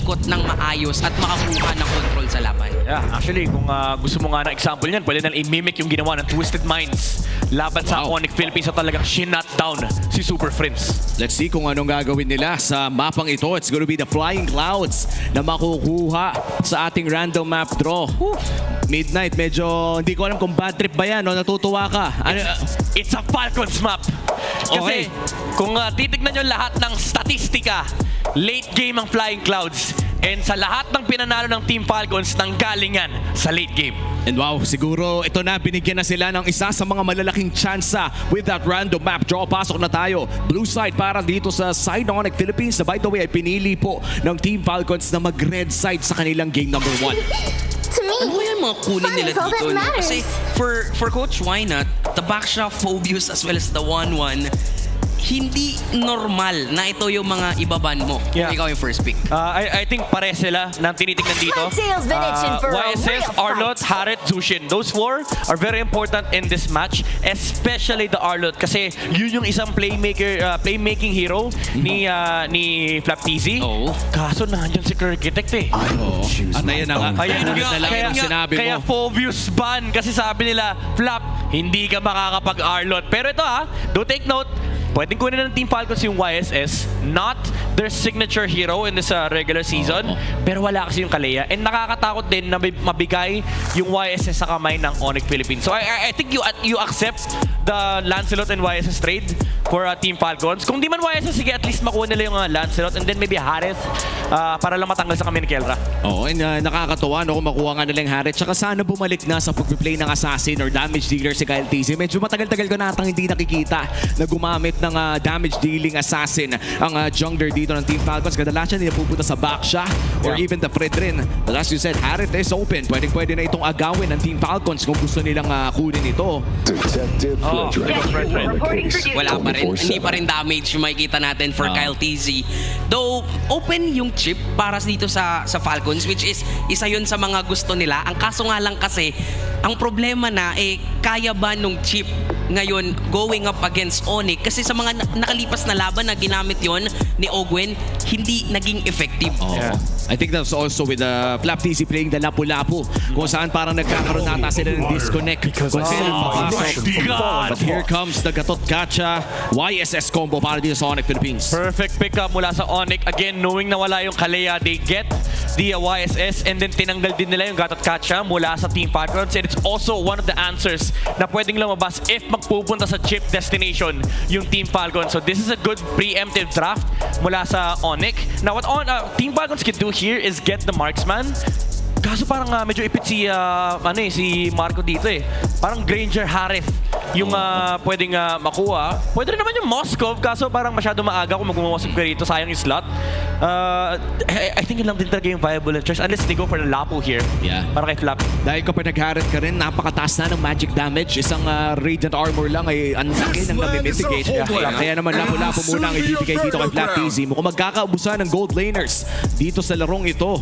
umikot ng maayos at makakuha ng control sa laban. Yeah, actually, kung gusto mo nga ng example niyan, pwede nang i-mimic yung ginawa ng Twisted Minds laban sa Onic Philippines na talagang shinut down si Super Friends. Let's see kung anong gagawin nila sa mapang ito. It's gonna be the Flying Clouds na makukuha sa ating random map draw. Midnight, medyo hindi ko alam kung bad trip ba yan o natutuwa ka. It's a Falcons map. Kasi kung titignan nyo lahat ng statistika, late game ang Flying Clouds. And sa lahat ng pinanalo ng Team Falcons, nanggalingan sa late game. And wow, siguro ito na, binigyan na sila ng isa sa mga malalaking tsansa with that random map draw. Pasok na tayo. Blue side para dito sa side ng Onic Philippines na by the way ay pinili po ng Team Falcons na mag-red side sa kanilang game number 1. To me, Ano yan mga kunin fun nila is all dito? that No? matters. Kasi for Coach Wynot, the backshot Phobius as well as the 1-1, hindi normal na ito yung mga ibaban mo kung Yeah. ikaw yung first pick. I think pare sila na tinitignan dito. Cocktail's been itching for a YSS, real Arlot, fight. Harit, Zushin. Those four are very important in this match, especially the Arlot kasi yun yung isang playmaking hero ni Flaptizi. Oo. Kaso nandiyan si Kirkitect eh. At ayan na nga, Kaya ulit na lang yung sinabi kaya mo. Phobius ban kasi sabi nila, Flap, hindi ka makakapag-Arlot. Pero ito do take note, pwedeng kunin ng Team Falcons yung YSS, not their signature hero in this regular season, pero wala kasi yung Kalea. And nakakatakot din na mabigay yung YSS sa kamay ng Onic Philippines. So I think you accept the Lancelot and YSS trade for Team Falcons. Kung di man YSS, sige, at least makuha nila yung Lancelot and then maybe Harith para lang matanggal sa kami ni Kelra. Oo, and nakakatuwa no, kung makuha nga nila yung Harit. Tsaka sana bumalik na sa pag-play ng assassin or damage dealer si Kyle TZ. Medyo matagal-tagal ko natang hindi nakikita na gumamit ng damage dealing assassin ang jungler dito ng Team Falcons. Kadalasan nila pupunta sa backsha or even the Fredrin. But as you said, Harit is open. Pwede na itong agawin ng Team Falcons kung gusto nilang kunin ito. Detective Fredrin. Wala pa rin. Hindi pa rin damage yung makikita natin for Kyle TZ. Though, open yung chip para dito sa Falcons, which is isa yun sa mga gusto nila. Ang kaso nga lang kasi, ang problema na, kaya ba nung chip ngayon going up against Onic? Kasi sa mga nakalipas na laban na ginamit yon ni Ogwen, hindi naging effective. Yeah. I think that's also with Flap TZ playing the Lapu-Lapu kung saan parang nagkakaroon nata sila ng disconnect. Kung sino papasok. But here comes the Gatot Gacha YSS combo para dito sa Onic Philippines. Perfect pickup mula sa Onic. Again, knowing na wala yung Kalea, they get the YSS and then tinanggal din nila yung Gatot Kacha mula sa Team Falcons. And it's also one of the answers na pwedeng lumabas if magpupunta sa chip destination yung Team Falcons. So this is a good preemptive draft mula sa Onic. Now what Team Falcons can do here is get the marksman. Kaso parang medyo ipit si Marco dito eh. Parang Granger Harith yung pwedeng makuha. Pwede rin naman yung Moskov, kaso parang masyado maaga kung mag-Moskov ka rito. Sayang yung slot. I think yun lang din talaga yung viable choice unless they go for the Lapu here. Yeah. Para kay Flap. Dahil kapag nag-Harit ka rin, napakataas na ng magic damage. Isang Radiant Armor lang ay ang laki ng nami-mitigate. Kaya naman Lapu-Lapu muna ang ibibigay dito kay Flap TZ. Mukhang magkakaubusan ng gold laners dito sa larong ito.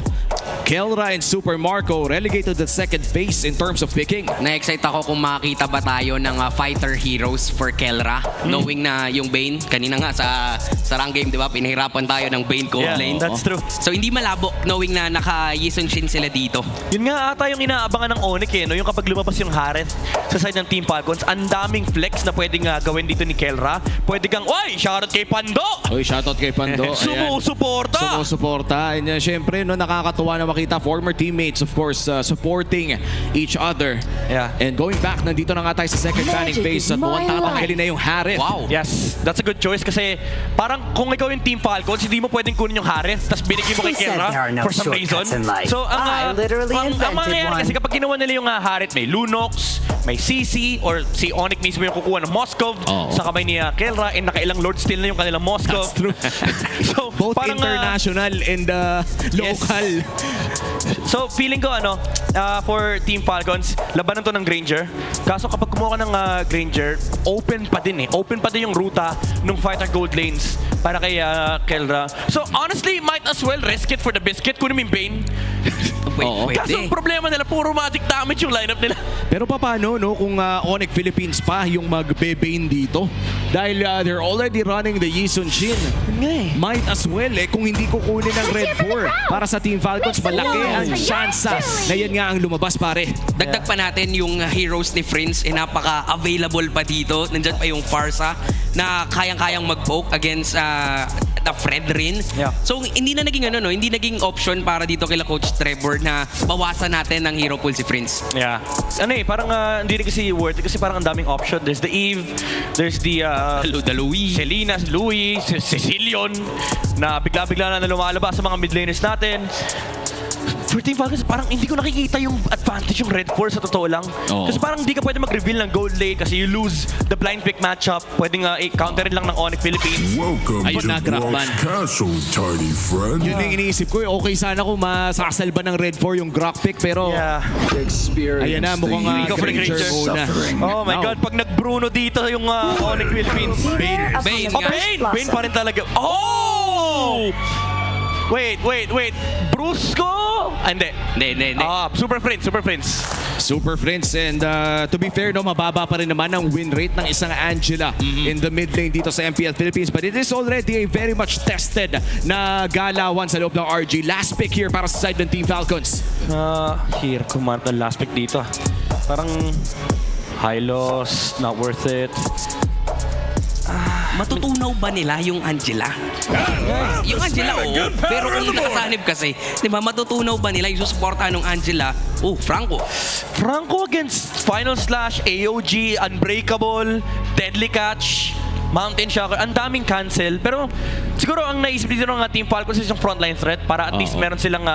Kelra and Super Marco relegated to the second phase in terms of picking. Na-excite ako kung makakita ba tayo ng fighter heroes for Kelra. Knowing na yung Bane, kanina nga sa rank game, di ba, pinahirapan tayo ng Bane gold lane. That's true. So hindi malabo knowing na naka-Yison Shin sila dito. Yun nga ata yung inaabangan ng Onic no? Yung kapag lumabas yung Harith sa side ng Team Falcons, ang daming flex na pwedeng gawin dito ni Kelra. Pwede kang, oy, shoutout kay Pando! Oy, shoutout kay Pando. Sumusuporta! Sumusuporta. And syempre, no, nakakatuwa na makita former teammates, of course, supporting each other. Yeah. And going back, nandito na nga tayo sa second fanning phase at mukhang tatanggalin na yung Harith. Wow. Yes, that's a good choice kasi parang kung ikaw yung Team Falcons, hindi mo pwedeng kunin yung Harith tapos binigay mo kay Who said Kelra there are no for some reason. shortcuts in life? So, I literally ang invented mangyayari one. kasi kapag kinuha nila yung Harith, may Lunox, may CC, or si Onic mismo yung kukuha ng Moskov sa kamay ni Kelra and nakailang Lord Steal na yung kanilang Moskov. That's true. So, Both parang, international and local. So, feeling ko, for Team Falcons, labanan to ng Granger. Kaso kapag kumuha ka ng Granger, open pa din eh. Open pa din yung ruta ng fighter gold lanes para kay Kelra. So, honestly, might as well risk it for the biscuit. Kunin mo yung Bane. Kaso ang problema nila, puro matic damage yung lineup nila. Pero paano no kung Onic Philippines pa yung magbe-bane dito? Dahil they're already running the Yisun Shin. Might as well kung hindi kukunin ng Red 4 para sa Team Falcons, malaki ang tsansa na yan nga ang lumabas pare. Dagdag pa natin yung heroes ni Prince, napaka-available pa dito. Nandyan pa yung Farsa na kayang-kayang mag-poke against the Fred rin. Yeah. So hindi na naging hindi naging option para dito kila Coach Trevor na bawasan natin ng hero pool si Prince. Yeah. Parang hindi rin kasi worth it kasi parang ang daming option. There's the Eve, there's the Louis. Selena, Louis, Cecilion na bigla-bigla na lumalabas sa mga mid laners natin. For Team Falcons, parang hindi ko nakikita yung advantage yung Red 4 sa totoo lang. Kasi parang hindi ka pwede mag-reveal ng gold lane kasi you lose the blind pick matchup. Pwedeng counterin lang ng Onic Philippines. Welcome Ayun to na, Grafman. Brock's Castle, tiny friend. Yun yung iniisip ko. Okay sana kung masasalba ng Red 4 yung Grok pick pero Experience ayan na, mukhang Go for the Granger Granger. muna. Oh my God, pag nag-Bruno dito yung Onic Philippines. Bane Oh, nga. Bane pa rin talaga. Oh! Wait. Brusco? Hindi. Hindi. Super Friends. Super friends, and to be fair, mababa pa rin naman ang win rate ng isang Angela in the mid lane dito sa MPL Philippines, but it is already a very much tested na galawan sa loob ng RG. Last pick here para sa side ng Team Falcons. Here, kumant ang last pick dito. Parang high loss, not worth it. Matutunaw ba nila yung Angela? Yung Angela, oo. Pero kung nakasanib kasi, di ba, matutunaw ba nila yung susuportahan ng Angela? Franco against Final Slash, AOG, Unbreakable, Deadly Catch, Mountain Shocker, ang daming cancel. Pero siguro ang naisip dito ng Team Falcons is yung frontline threat para at least meron silang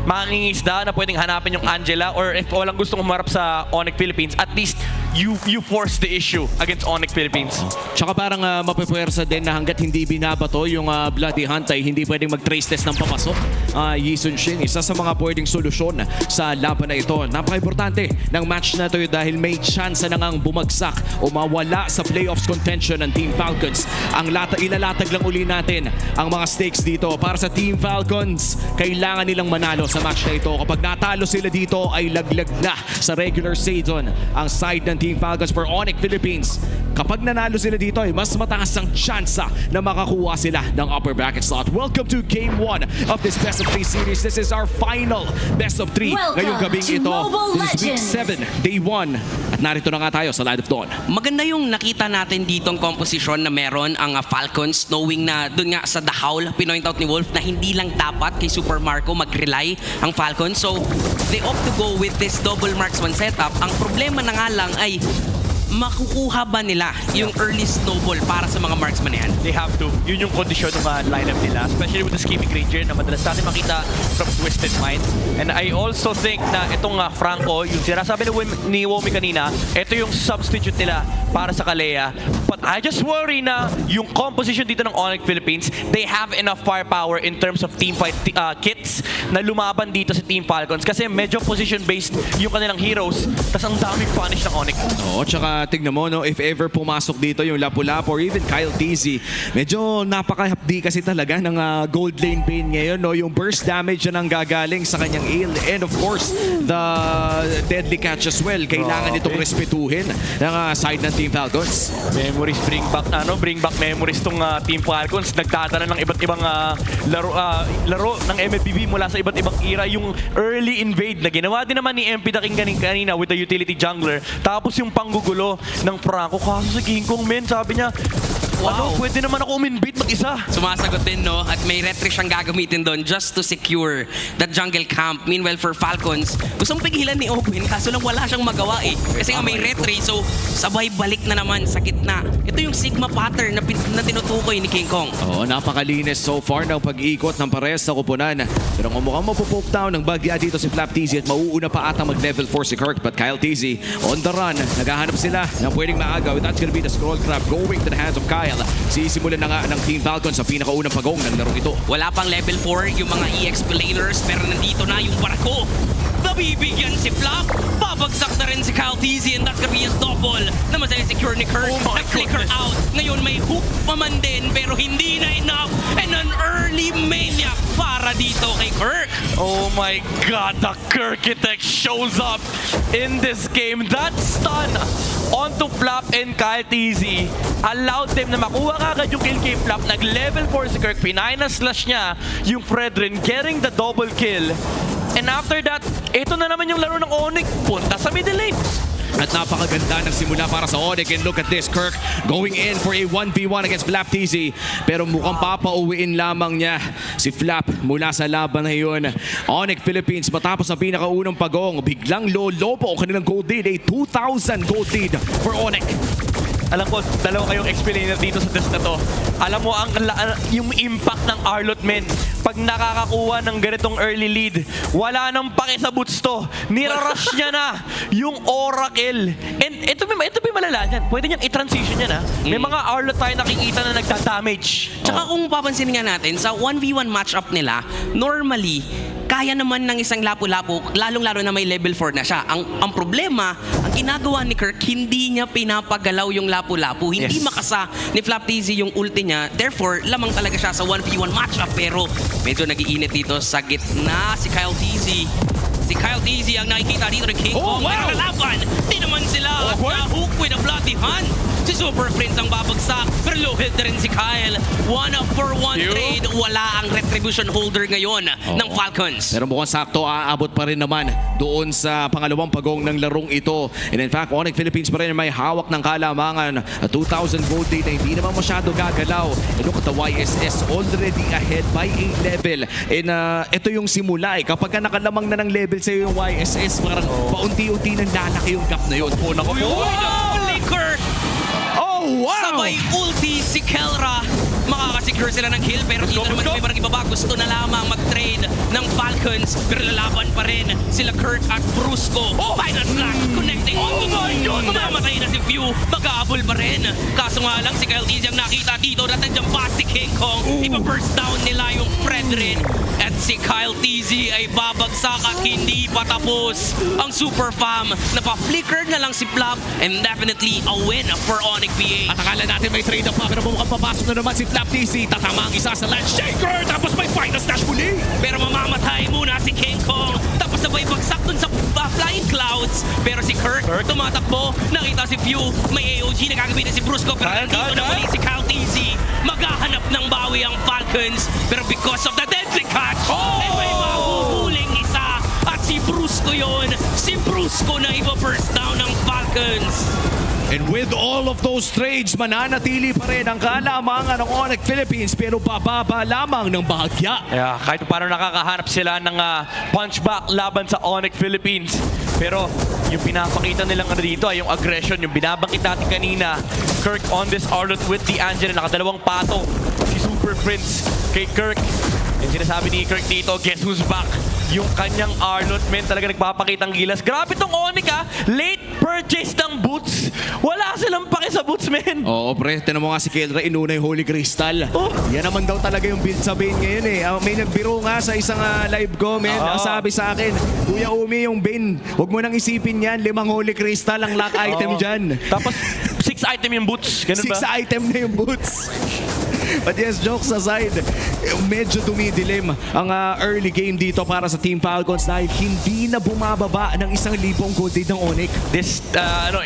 mangingisda na pwedeng hanapin yung Angela, or if walang gustong umarap sa Onic Philippines, at least you force the issue against Onic Philippines. Tsaka parang mapipwersa din na hanggat hindi binabato yung Bloody Hunt ay hindi pwedeng mag-trace test ng papasok. Yisun Shin, isa sa mga pwedeng solusyon sa laban na ito. Napaka-importante ng match na ito dahil may chance na ngang bumagsak o mawala sa playoffs contention ng Team Falcons. Ilalatag lang uli natin ang mga stakes dito para sa Team Falcons. Kailangan nilang manalo sa match na ito. Kapag natalo sila dito ay laglag na sa regular season ang side ng Team Falcons. For Onic Philippines, kapag nanalo sila dito ay mas mataas ang tsansa na makakuha sila ng upper bracket slot. Welcome to Game 1 of this Best of 3 series. This is our final Best of 3 ngayong gabing ito. This is Week 7, Day 1. At narito na nga tayo sa Light of Dawn. Maganda yung nakita natin ditong composition na meron ang Falcons, knowing na dun nga sa The Howl, pinoint out ni Wolf na hindi lang dapat kay Super Marco mag-rely ang Falcons. So, they opt to go with this double marksman setup. Ang problema na nga lang ay makukuha ba nila yung early snowball para sa mga marksman na yan? They have to. Yun yung kondisyon ng lineup nila, especially with the Scheming Ranger na madalas natin makita from Twisted Mind. And I also think na itong Franco, yung sinasabi ni Womi kanina, ito yung substitute nila para sa Kalea. But I just worry na yung composition dito ng Onic Philippines, they have enough firepower in terms of team fight kits na lumaban dito sa Team Falcons kasi medyo position-based yung kanilang heroes, tas ang daming punish ng Onic. Oo, tsaka tignan mo, if ever pumasok dito yung Lapu-Lapu or even Kyle TZ, medyo napaka-hapdi kasi talaga ng gold lane Bane ngayon. Yung burst damage na nang gagaling sa kanyang heal. And of course, the deadly catch as well. Kailangan itong respetuhin ng side ng Team Falcons. Memories, bring back memories tong Team Falcons. Nagdadala ng iba't ibang laro ng MLBB mula sa iba't ibang era. Yung early invade na ginawa din naman ni MP the King kanina with the utility jungler. Tapos yung panggugulo ng Franco, kaso si King Kong, men, sabi niya, pwede naman ako uminbait mag-isa. Sumasagot din, no? At may retry siyang gagamitin doon just to secure that jungle camp. Meanwhile, for Falcons, gustong pigilan ni Owen, kaso lang wala siyang magawa eh. Kasi nga may retry, so sabay balik na naman sa gitna. Ito yung Sigma pattern na tinutukoy ni King Kong. Oo, napakalinis so far ng pag-ikot ng parehas sa kupunan. Pero kung mukhang mapupoke down ng bagya dito si Flap TZ at mauuna pa ata mag-level 4 si Kirk. But Kyle TZ on the run, naghahanap sila ng pwedeng maagaw. That's gonna be the scroll crab going to the hands of Kyle. Kyle. Sisimulan na nga ng Team Falcon sa pinakaunang pagong ng larong ito. Wala pang level 4 yung mga EX planers pero nandito na yung barako. Nabibigyan si Flap. Babagsak na rin si Kyle TZ and that's gonna be his double na masaya-secure ni Kirk. Nag-flicker out. Ngayon may hook pa man din pero hindi na enough. And an early maniac para dito kay Kirk. Oh my God, the Kirkitech shows up in this game. That stun onto Flap and Kyle TZ allowed them na makuha kagad yung kill kay Flap. Nag-level 4 si Kirk. Pinina-slash niya yung Fredrin, getting the double kill. And after that, ito na naman yung laro ng Onic. Punta sa middle lane. At napakaganda ng simula para sa Onic. And look at this, Kirk going in for a 1v1 against Flap TZ. Pero mukhang papauwiin lamang niya si Flap mula sa laban na yun. Onic Philippines matapos ang pinakaunang pagong. Biglang lolobo ang kanilang gold lead. A 2,000 gold lead for Onic. Alam ko, dalawa kayong explainer dito sa test na to. Alam mo, yung impact ng Arlot men, pag nakakakuha ng ganitong early lead, wala nang pake sa boots to. Nirarush niya na yung Oracle. And ito may malala niyan. Pwede niyang i-transition yan, ha? May mga Arlot tayo nakikita na nagda-damage. Tsaka kung papansin nga natin, sa 1v1 matchup nila, normally, kaya naman ng isang lapu-lapu, lalong-lalo na may level 4 na siya. Ang problema, ang ginagawa ni Kirk, hindi niya pinapagalaw yung lapu-lapu. Hindi makasa ni Flap TZ yung ulti niya. Therefore, lamang talaga siya sa 1v1 matchup. Pero medyo nag-iinit dito sa gitna si Kyle TZ. Si Kyle TZ ang nakikita dito ng King Kong. Pero lalaban, di naman sila. At na-hook with a bloody hand. Si Super Prince ang babagsak. Pero low hit na rin si Kyle. 1-for-1 trade. Wala ang retribution holder ngayon ng Falcons. Pero mukhang sakto, aabot pa rin naman doon sa pangalawang pagong ng larong ito. And in fact, Onic Philippines pa rin may hawak ng kalamangan. 2,000 gold lead na hindi naman masyado gagalaw. And look at the YSS already ahead by a level. And ito yung simula eh. Kapag ka nakalamang na ng level sa'yo yung YSS, parang paunti-unti nang lalaki yung gap na yun. Flicker! Oh, wow! Sabay ulti si Kelra. Makakasecure sila ng kill pero dito naman may parang ibaba. Gusto na lamang mag-trade ng Falcons pero lalaban pa rin sila Kurt at Brusco. Final slash connecting. Oh my God! Mamatay na si Few. Mag-aabol pa rin. Kaso nga lang si Kyle TZ ang nakita dito na nandiyan pa si King Kong. Ipa-burst down nila yung Fredrin. At si Kyle TZ ay babagsak at hindi pa tapos ang Super Fam. Napa-flicker na lang si Flap and definitely a win for Onic PH. At akala natin may trade-off pa pero mukhang papasok na naman si Flap TZ. Tatama ang isa sa Land Shaker tapos may final slash muli. Pero mamamatay muna si King Kong. Tapos sabay bagsak dun sa Flying Clouds. Pero si Kirk tumatakbo. Nakita si Few. May AOG na gagamitin si Brusco. Pero nandito na muli si Kyle TZ. Maghahanap ng bawi ang Falcons. Pero because of the deadly catch, eh may mahuhuling isa. At si Brusco yun. Si Brusco na iba-burst down ng Falcons. And with all of those trades, mananatili pa rin ang kalamangan ng Onic Philippines pero bababa lamang ng bahagya. Yeah, kahit paano nakakahanap sila ng punchback laban sa Onic Philippines. Pero yung pinapakita nilang dito ay yung aggression, yung binabangkit natin kanina. Kirk on this Arlot with the Angel, nakadalawang pato. Si Super Prince kay Kirk. Yung sinasabi ni Kirk dito, guess who's back? Yung kanyang Arlot, men, talaga nagpapakitang gilas. Grabe tong Onic, late purchase ng boots. Wala silang pake sa boots, men. Oo, pre. Tinan mo nga si Kelra, inuna yung Holy Crystal. Yan naman daw talaga yung build sa Bane ngayon eh. May nagbiro nga sa isang live ko, men. Sabi sa akin, Kuya Umi, yung Bane, huwag mo nang isipin yan. 5 Holy Crystal ang lock item dyan. Tapos 6 item yung boots. Ganun 6 ba? item na yung boots. But yes, jokes aside, medyo dumidilim ang early game dito para sa Team Falcons dahil hindi na bumababa ng 1,000 gold lead ng Onic. This,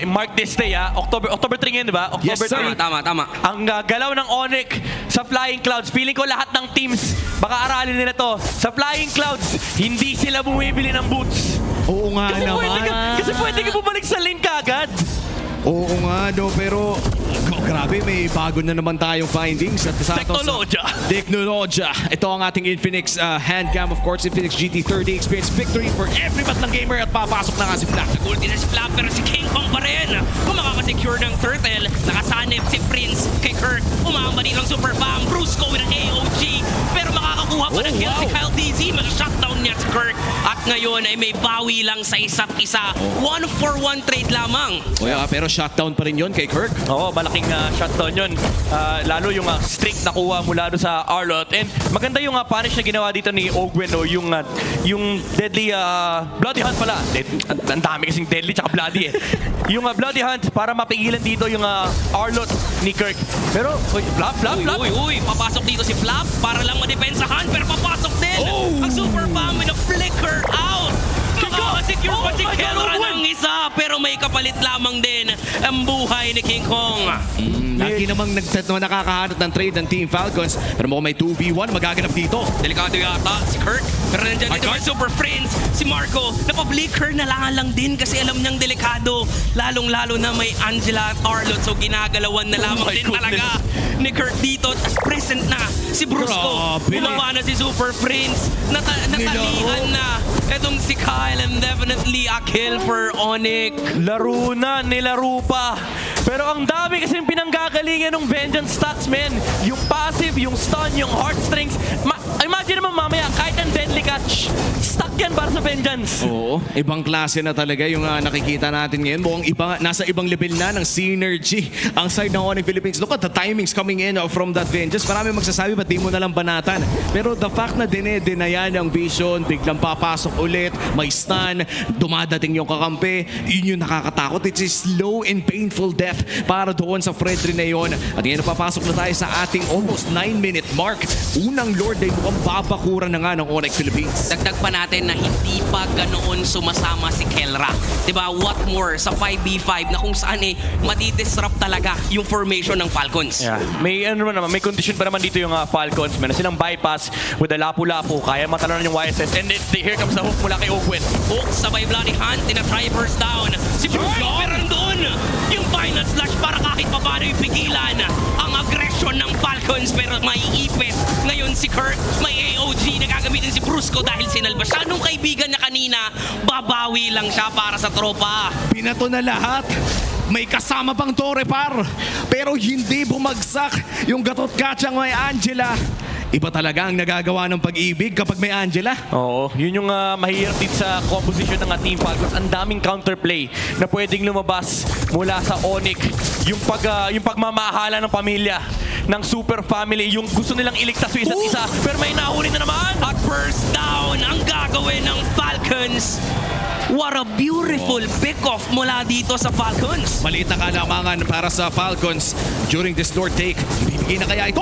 mark this day, October 3 ngayon, di ba? October Yes, sir. 3. Tama. Ang galaw ng Onic sa Flying Clouds, feeling ko lahat ng teams, baka aralin nila to. Sa Flying Clouds, hindi sila bumibili ng boots. Oo nga naman. Kasi pwede ka bumalik sa lane kagad. Oo nga, no, pero grabe, may bago na naman tayong findings. At Teknolodya. Ito ang ating Infinix handcam, of course, Infinix GT30 experience victory for every batlang gamer at papasok na nga si Flap. Ulti na si Flap pero si King Kong pa rin. Kung makakasecure ng Turtle, nakasanib si Prince kay Kirk. Umamba din ang Super Fam. Brusco with an AOG. Pero makakakuha pa ng kill si Kyle TZ. Mag-shutdown niya si Kirk. At ngayon ay may bawi lang sa isa't isa. 1-for-1 trade lamang. O yeah, pero shutdown pa rin yun kay Kirk. Oo, malaking shutdown yun. Lalo yung streak na kuha mula doon sa Arlott. And maganda yung punish na ginawa dito ni Ogwen, no? Yung deadly Bloody Hunt pala. Ang dami kasing deadly tsaka bloody eh. Yung Bloody Hunt para mapigilan dito yung Arlott ni Kirk. Pero, flap. Uy, papasok dito si Flap para lang madepensahan, pero papasok din ang Super Bomb with a flicker out. Makakasecure pa si Kelra ng isa, pero may kapalit lamang din ang buhay ni King Kong. Lagi namang nakakahanap ng trade ng Team Falcons. Pero mukhang may 2v1 magaganap dito. Delikado yata si Kirk. Pero nandiyan dito yung Super Friends, si Marco. Napableaker na lang din kasi alam niyang delikado. Lalong-lalo na may Angela at Arlott. So ginagalawan na lamang din talaga ni Kirk dito. At present na si Brusco. Grabe. Bumaba na si Super Friends. Natalian na etong si Kyle, and definitely a kill for Onic. Laro na, nilaro pa. Pero ang dami kasi pinanggagalingan ng Vengeance stats, man. Yung passive, yung stun, yung heartstrings. Imagine naman mamaya, kahit ang deadly catch, stuck yan para sa Vengeance. Oo, ibang klase na talaga yung nakikita natin ngayon. Mukhang nasa ibang level na ng synergy ang side ng Onic Philippines. Look at the timings coming in from that Vengeance. Marami magsasabi, ba't di mo nalang banatan? Pero the fact na dinedinayan ang vision, biglang papasok ulit, may stun, dumadating yung kakampi, yun yung nakakatakot. It's a slow and painful death para doon sa Fredrin na yun. At ngayon papasok na tayo sa ating almost 9-minute mark. Unang Lord ay mukhang babakuran na nga ng Onic Philippines. Dagdag pa natin na hindi pa ganoon sumasama si Kelra. Diba? What more sa 5v5 na kung saan madidisrupt talaga yung formation ng Falcons. Yeah. May may condition pa naman dito yung Falcons. Meron silang bypass with the lapu-lapu. Kaya matalunan yung YSS. And then, here comes the hook mula kay Ogwen. Hook sabay Bloody Hunt, tina-try first down. Si Bruce pero doon yung final slash para kahit pa paano ipigilan ang aggression ng Falcons, pero maiipit ngayon si Kirk. May AOG na gagamitin si Brusco dahil sinalba siya nung kaibigan niya kanina. Babawi lang siya para sa tropa. Binato na lahat. May kasama pang Torre Par. Pero hindi bumagsak yung gatot katsang may Angela. Iba talaga ang nagagawa ng pag-ibig kapag may Angela. Oo, yun yung mahirap din sa composition ng Team Falcons. Ang daming counterplay na pwedeng lumabas mula sa Onic. Yung pagmamahala ng pamilya, ng super family, yung gusto nilang iligtas sa isa't isa. Pero may nahuli na naman. At first down ang gagawin ng Falcons. What a beautiful pick-off mula dito sa Falcons. Maliit na kalamangan para sa Falcons during this Lord take. Ibibigay na kaya ito.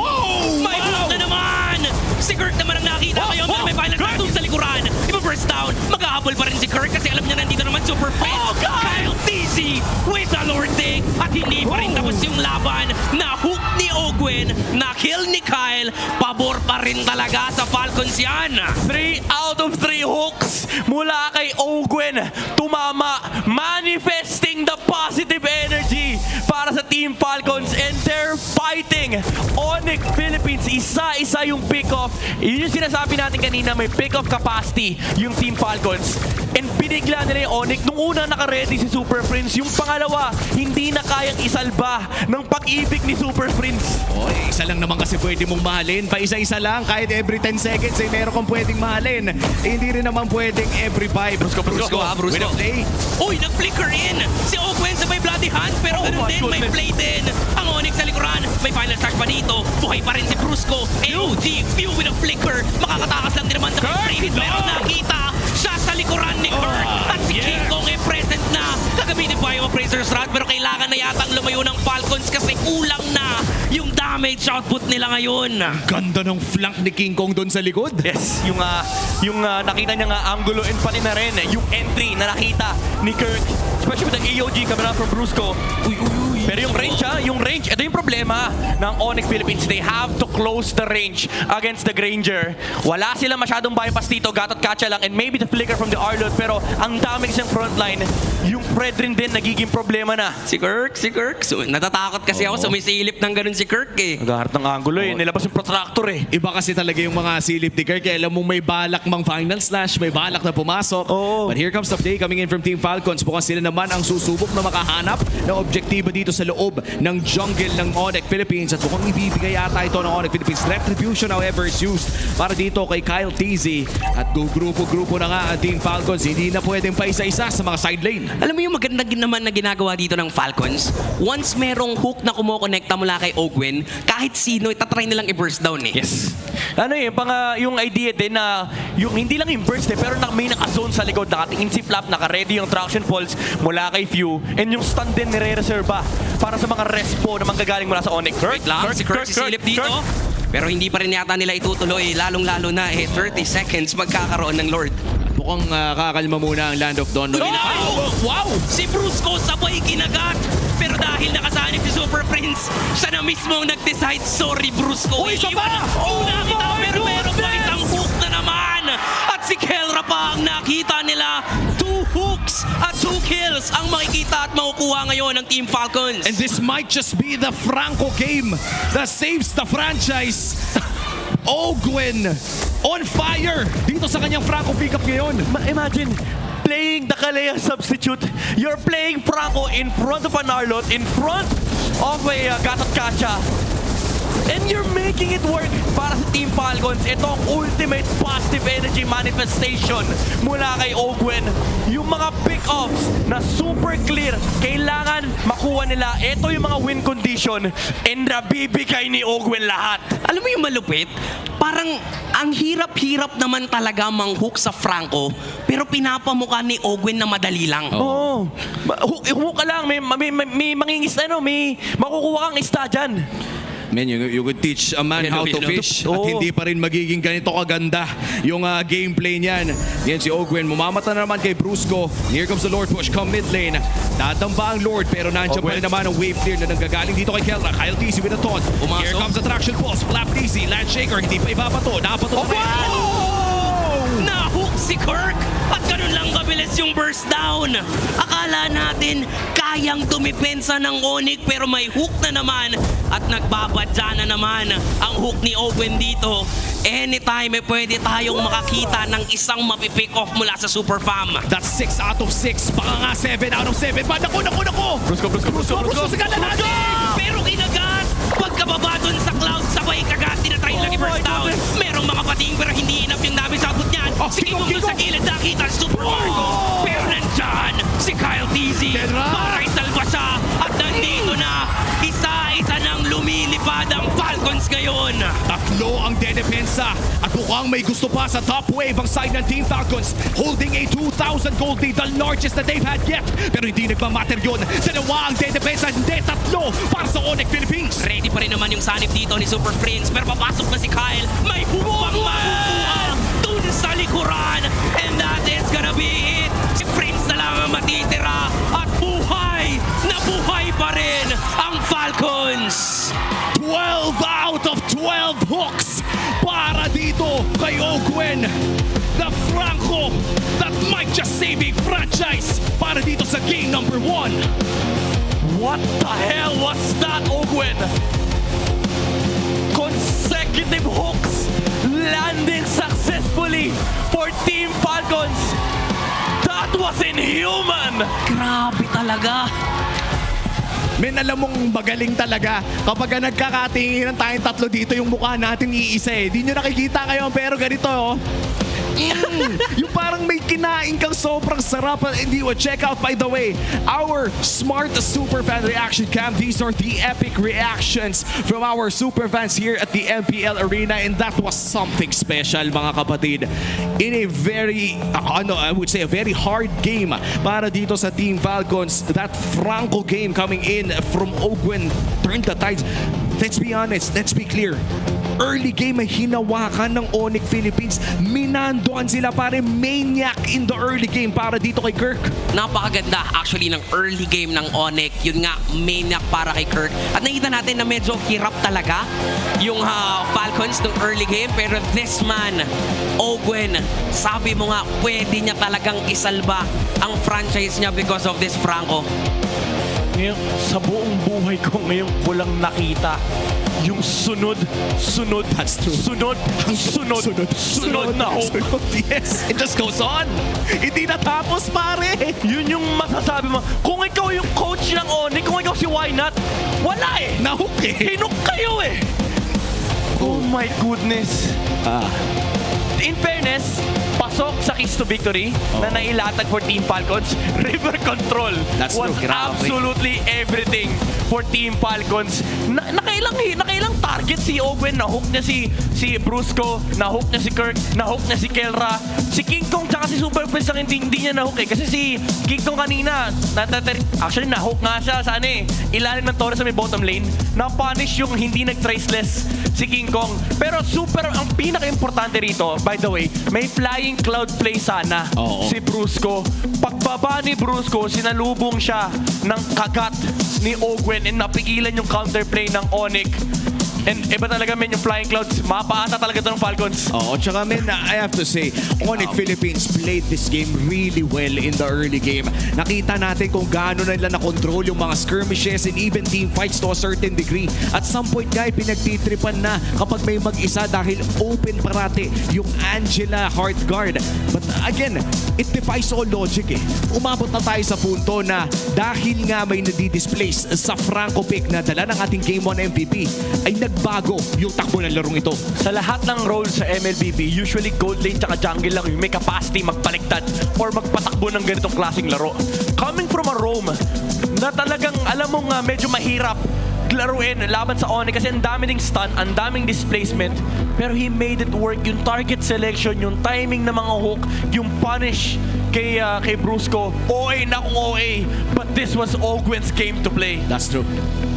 May hook na naman! Si Kirk naman ang nakita ngayon, pero may final shot doon sa likuran. Iba first down, maghahabol pa rin si Kirk kasi alam niya nandito naman Super Friends. Kyle TC with the Lord take. At hindi pa rin tapos yung laban. Na hook ni Ogwen, na kill ni Kyle. Pabor pa rin talaga sa Falcons yan. 3 out of 3 hooks mula kay Ogwen. Tumama, manifesting the positive energy para sa Team Falcons, and they're fighting. Onic Philippines, isa-isa yung pick-off. Yun yung sinasabi natin kanina, may pick-off capacity yung Team Falcons. And binigla nila yung Onic. Nung una naka-ready si Super Prince, yung pangalawa, hindi na kayang isalba ng pag-ibig ni Super Prince. Isa lang naman kasi pwede mong mahalin. Pa isa-isa lang, kahit every 10 seconds ay meron kang pwedeng mahalin. Hindi rin naman pwedeng every 5. Brusco. With a play. Uy, nag-flicker in! Si Ogwen sa may Bloody Hunt, pero ganun din, may play din. Ang Onic sa likuran, may final touch pa dito. Buhay pa rin si Brusco. AOG, view with a flicker. Makakatakas lang din naman sa David, pero nakita siya sa likuran ni Kirk. At si King Kong ay present na. Gagamitin pa yung Appraiser's Rod, pero kailangan na yatang lumayo ng Falcons kasi kulang na yung damage output nila ngayon. Ganda ng flank ni King Kong doon sa likod. Yes, yung nakita niya nga angulo and pati na rin yung entry na nakita ni Kirk, especially with the AOG coming out from Brusco. Pero yung range, ito yung problema ng Onic Philippines. They have to close the range against the Granger. Wala sila masyadong bypass dito, gatot katcha lang, and maybe the flicker from the Arlott, pero ang daming siyang frontline, yung Fredrin din nagiging problema na. Si Kirk. So, natatakot kasi ako, sumisilip ng ganun si Kirk eh. Naghaharap ng angulo nilabas yung protractor eh. Iba kasi talaga yung mga silip ni Kirk. Alam mo may balak mang final slash, may balak na pumasok. But here comes the play coming in from Team Falcons. Bukas sila naman ang susubok na makahanap ng objektibo dito sa sa loob ng jungle ng Onic Philippines at mukhang ibibigay yata ito ng Onic Philippines. Retribution however is used para dito kay Kyle TZ at grupo-grupo na nga ang Team Falcons. Hindi na pwedeng pa isa-isa sa mga side lane. Alam mo yung maganda naman na ginagawa dito ng Falcons? Once merong hook na kumukonekta mula kay Ogwen, kahit sino, itatry nilang i-burst down eh. Yes. Ano yung idea din na yung hindi lang yung burst pero may naka-zone sa likod, nakatingin si Flap, naka-ready yung traction pulse mula kay Few, and yung stun din nire-reserva para sa mga respo na manggagaling mula sa Onic. Wait lang, si Kirk sisilip dito. Pero hindi pa rin yata nila itutuloy, lalong-lalo na 30 seconds magkakaroon ng Lord. Mukhang kakalma muna ang Land of Dawn. Wow! Si Brusco sabay kinagat! Pero dahil nakasanib si Super Prince, siya na mismo ang nag-decide, sorry Brusco. Uy, isa pa! Nakita pero meron pa isang hook na naman! At si Kelra pa ang nakita nila. 2 hooks at 2 kills ang makikita at makukuha ngayon ng Team Falcons. And this might just be the Franco game that saves the franchise. Ogwen on fire dito sa kanyang Franco pickup ngayon. Imagine, playing the Kalea substitute. You're playing Franco in front of an Arlot, in front of a Gatot Kacha. And you're making it work para sa Team Falcons. Ito ang ultimate positive energy manifestation mula kay Ogwen. Yung mga pick-offs na super clear, kailangan makuha nila. Ito yung mga win condition and nabibigay ni Ogwen lahat. Alam mo yung malupit? Parang ang hirap-hirap naman talaga mang-hook sa Franco, pero pinapamukha ni Ogwen na madali lang. Oo. Hook ka lang, may mangingis may makukuha kang ista dyan. Man, you could teach a man how to fish at hindi pa rin magiging ganito kaganda yung gameplay niyan. Yan si Ogwen, mumamata na naman kay Brusco. Here comes the Lord push, come mid lane. Tatamba ang Lord pero nandiyan pa rin naman ang wave clear na nanggagaling dito kay Kelra. Kyle TC with a taunt. Here comes the traction pulse, Flap TC, land shaker, hindi pa ibabato. Nabato na rin. Na-hook si Kirk at ganun lang kabilis yung burst down. Akala natin kayang dumipensa ng Onic pero may hook na naman at nagbabadya na naman ang hook ni Ogwen dito. Anytime pwede tayong makakita ng isang mapipick off mula sa Super Fam. That's 6 out of 6. Baka nga 7 out of 7. Naku! Brusco sa gala natin! Pero kinagat! Pagkababa dun sa cloud, sabay kagat, tinatry lang i-burst down. Merong mga pating pero hindi enough yung damage output niyan. Sige kung sa gilid nakita ang Super Marco. Pero nandyan si Kyle TZ para isalba siya at nandito na isa-isa nang lumilipad ang Falcons ngayon. Tatlo ang dedepensa at mukhang may gusto pa sa top wave ang side ng Team Falcons, holding a 2,000 gold lead, the largest that they've had yet. Pero hindi nagmamatter yun. Dalawa ang dedepensa, hindi tatlo para sa Onic Philippines. Ready pa rin naman yung sanib dito ni Super Prince pero papasok na si Kyle. May bubang makukuha dun sa likuran and that is gonna be it. Si Prince na lang ang matitira at buhay na buhay pa rin ang Falcons. 12 out of 12 hooks para dito kay Ogwen. The Franco that might just save a franchise para dito sa game number 1. What the hell was that, Ogwen? Consecutive hooks landing successfully for Team Falcons. That was inhuman! Grabe talaga. Men, alam mong magaling talaga kapag nagkakatinginan tayong tatlo dito yung mukha natin iisa eh. Di nyo nakikita ngayon pero ganito oh. Yung parang may kinain kang sobrang sarap. Hindi mo check out by the way our smart super fan reaction cam. These are the epic reactions from our super fans here at the MPL Arena and that was something special mga kapatid. In a very I would say a very hard game para dito sa Team Falcons. That Franco game coming in from Ogwen turned the tides. Let's be honest, let's be clear. Early game ay hinawakan ng Onic Philippines. Minandoan sila pare maniac in the early game para dito kay Kirk. Napakaganda actually ng early game ng Onic. Yun nga, maniac para kay Kirk. At nakita natin na medyo hirap talaga yung Falcons ng early game. Pero this man, Ogwen, sabi mo nga, pwede niya talagang isalba ang franchise niya because of this Franco. Ngayon, sa buong buhay ko ngayon ko lang nakita yung sunod na hook. Yes, it just goes on. Hindi natapos pare. Yun yung masasabi mo. Kung ikaw yung coach ng Onic, kung ikaw si why not? Wala eh! Nahook eh. Hinok kayo eh! Oh my goodness. In fairness, pasok sa keys to victory na nailatag for Team Falcons. River control That's was true, grabe. absolutely everything for Team Falcons. Nakailang target si Owen, na-hook niya si Brusco, na-hook niya si Kirk, na-hook niya si Kelra. Si King Kong tsaka si Super Prince lang hindi niya na-hook eh. Kasi si King Kong kanina, actually na-hook nga siya sa ilalim ng Torres sa may bottom lane. Na-punish yung hindi nag-traceless si King Kong. Pero super, ang pinaka-importante rito, by the way, may flying cloud play sana si Brusco. Pagbaba ni Brusco, sinalubong siya ng kagat ni Ogwen and napigilan yung counterplay ng Onic. And iba talaga men yung flying clouds. Mapaata talaga ito ng Falcons. Oo, tsaka men, I have to say, Onic Philippines played this game really well in the early game. Nakita natin kung gaano na nila na-control yung mga skirmishes and even team fights to a certain degree. At some point nga, pinagtitripan na kapag may mag-isa dahil open parate yung Angela Heart Guard. But again, it defies all logic eh. Umabot na tayo sa punto na dahil nga may nadi-displace sa Franco pick na dala ng ating Game 1 MVP, ay nagbago yung takbo ng larong ito. Sa lahat ng roles sa MLBB, usually gold lane tsaka jungle lang yung may capacity magpaliktad or magpatakbo ng ganitong klaseng laro. Coming from a roam na talagang alam mong medyo mahirap laruin laban sa Onic kasi ang dami ding stun, ang daming displacement, pero he made it work. Yung target selection, yung timing ng mga hook, yung punish kay Brusco, OA na kung OA, but this was Ogwen's game to play. That's true.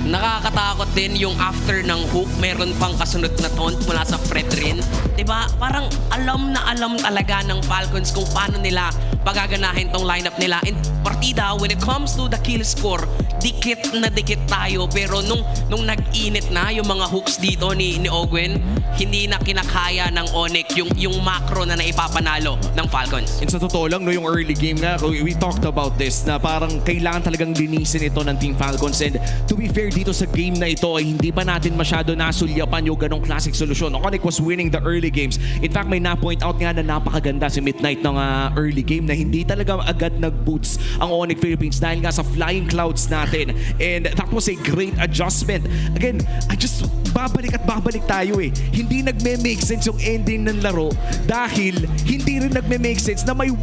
Nakakatakot din yung after ng hook, meron pang kasunod na taunt mula sa Fredrin. Diba? Parang alam na alam talaga ng Falcons kung paano nila pagaganahin tong lineup nila. And partida, when it comes to the kill score, dikit na dikit tayo. Pero nung nag-init na yung mga hooks dito ni Ogwen, hindi na kinakaya ng Onic yung macro na naipapanalo ng Falcons. And sa totoo lang, no, yung early game nga, we talked about this, na parang kailangan talagang linisin ito ng Team Falcons. And to be fair, dito sa game na ito, ay hindi pa natin masyado nasulyapan yung ganong classic solusyon. Onic was winning the early games. In fact, may na-point out nga na napakaganda si Midnight ng early game na hindi talaga agad nag-boots ang Onic Philippines dahil nga sa flying clouds natin. And that was a great adjustment. Again, I just babalik at babalik tayo eh. Hindi nagme-make sense yung ending ng laro dahil hindi rin nagme-make sense na may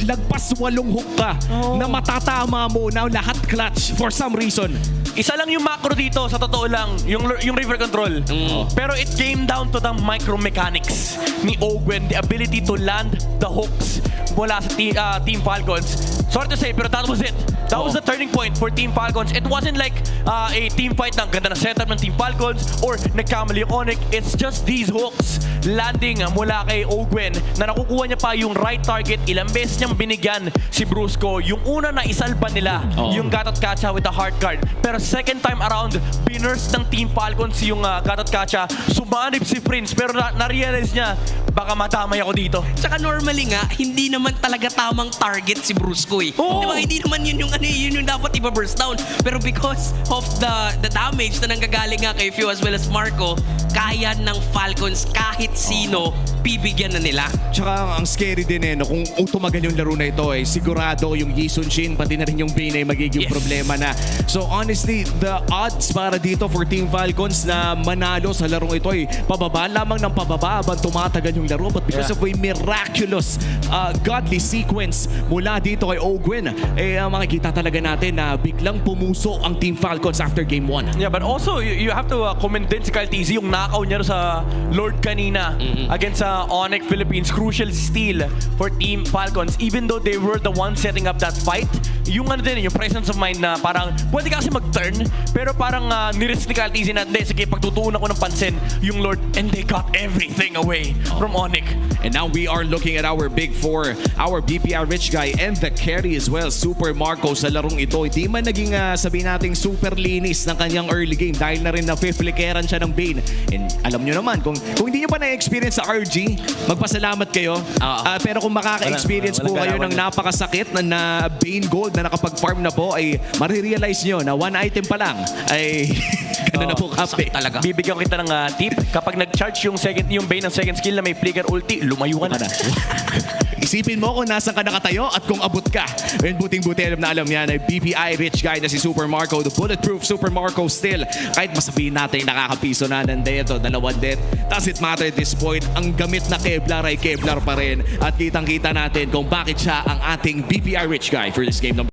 lagpas walong hook ka na matatama mo na lahat clutch for some reason. Isa lang yung macro dito, sa totoo lang, yung river control. Pero it came down to the micro mechanics ni Ogwen, the ability to land the hooks mula sa Team Falcons. Sorry to say, pero that was it. That was the turning point for Team Falcons. It wasn't like a team fight na ganda na setup ng Team Falcons or nagkamali yung Onic. It's just these hooks landing mula kay Ogwen na nakukuha niya pa yung right target. Ilang beses niyang binigyan si Brusco. Yung una na isalba nila, yung Gatot Kacha with the heart guard. Pero second time around, binurst ng Team Falcons yung Gatot Kacha. Sumanib si Prince pero na-realize niya, baka matamay ako dito. Tsaka normally nga, hindi naman talaga tamang target si Brusco eh. Diba, hindi naman yun yung dapat iba-burst down. Pero because of the damage na nanggagaling nga kay Few as well as Marco, kaya ng Falcons kahit sino, bibigyan na nila. Tsaka ang scary din eh, no? Kung tumagal yung laro na ito eh, sigurado yung Yi Sun-shin, pati na rin yung Bane ay magiging problema na. So honestly, the odds para dito for Team Falcons na manalo sa larong ito ay pababa lamang ng pababa habang tumatagal yung laro. But because of a miraculous, godly sequence mula dito kay Ogwen, eh makikita talaga natin na biglang pumuso ang Team Falcons after Game 1. Yeah, but also, you have to commend din si Kyle TZ yung nakaw niya sa Lord kanina against sa Onic Philippines. Crucial steal for Team Falcons. Even though they were the ones setting up that fight, yung din, yung presence of mind na parang pwede kasi mag-turn, pero parang nirisk ni Kyle TZ na, sige, pagtutuunan ko ng pansin yung Lord, and they got everything away from Onic. And now we are looking at our big four, our BPR Rich Guy and the carry as well, Super Marco sa larong ito. Hindi man naging sabihin nating super linis ng kanyang early game dahil na rin na-flickeran siya ng Bane. And alam nyo naman, kung hindi nyo pa na-experience sa RG, magpasalamat kayo. Pero kung makaka-experience po kayo ng napakasakit na Bane Gold na nakapag-farm na po, ay marirealize nyo na one item pa lang ay gano'n na po kape. Talaga. Bibigyan kita ng tip. Kapag nag-charge yung Bane ng second skill na may flicker ulti, lumayo ka na. Isipin mo kung nasan ka nakatayo at kung abot ka. And buting-buti alam na alam yan ay BPI rich guy na si Super Marco, the bulletproof Super Marco still. Kahit masabihin natin nakakapiso na nandito, dalawang death, doesn't matter at this point. Ang gamit na Kevlar ay Kevlar pa rin. At kitang-kita natin kung bakit siya ang ating BPI rich guy for this game number